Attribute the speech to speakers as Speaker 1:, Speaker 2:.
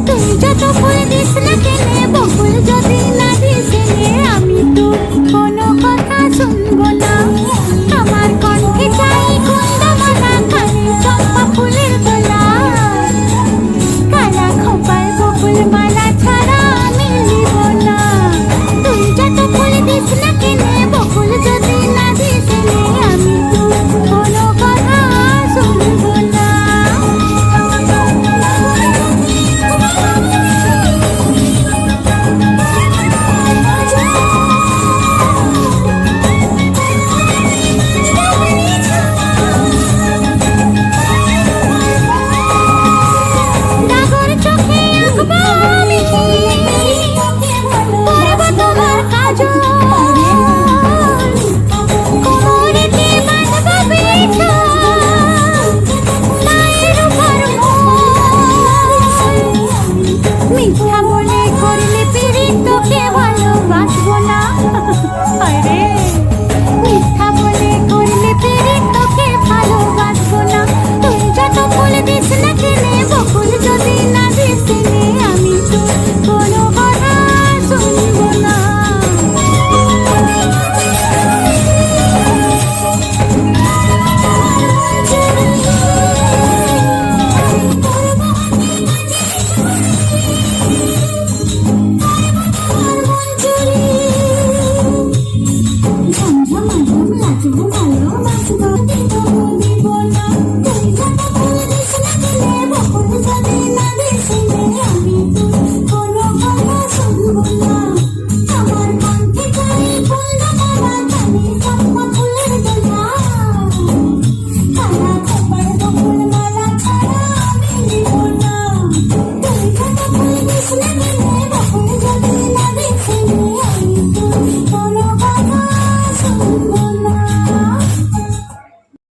Speaker 1: তুই যত ফুল দিস না কেনে, বকুল যদি না দিস এনে, আমি তোর কোনো কথা শুনবো না। আমার কণ্ঠে চাই কুন্দমালা, কানে চম্পা ফুলের দোলা, কালা খোপায় বকুল মালা ছাড়া আমি নিব না। তুই যত ফুল দিস না কেনে, বকুল যদি না দিস এনে, আমি তোর কোনো কথা শুনবো না। ডাগর চোখে আঁকবো আমি, পরব তোমার কাজল, কোমরেতে বাঁধবো বিছান, মায়ের উপর মোল। মিথ্যা বলে করলে পিরিত, তোকে ভালোবাসবো না। আরে মিথ্যা বলে করলে পিরিত, তোকে ভালোবাসবো না। তুই যত ফুল দিস না কেনে, বকুল যদি না দিস এনে, আমি তোর কোনো কথা শুনবো না। ঝমঝমাঝম লাজবো ভালোবাসবো, তবু দিব না। তুই যত ফুল দিস না কেনে, বকুল যদি না দিস এনে, আমি তোর কোনো কথা শুনবো না। আমার কণ্ঠে চাই কুন্দমালা, কানে চম্পা ফুলের দোলা, কালা খোপায় বকুল মালা ছাড়া আমি নিব না। তুই যত ফুল দিস না কেনে,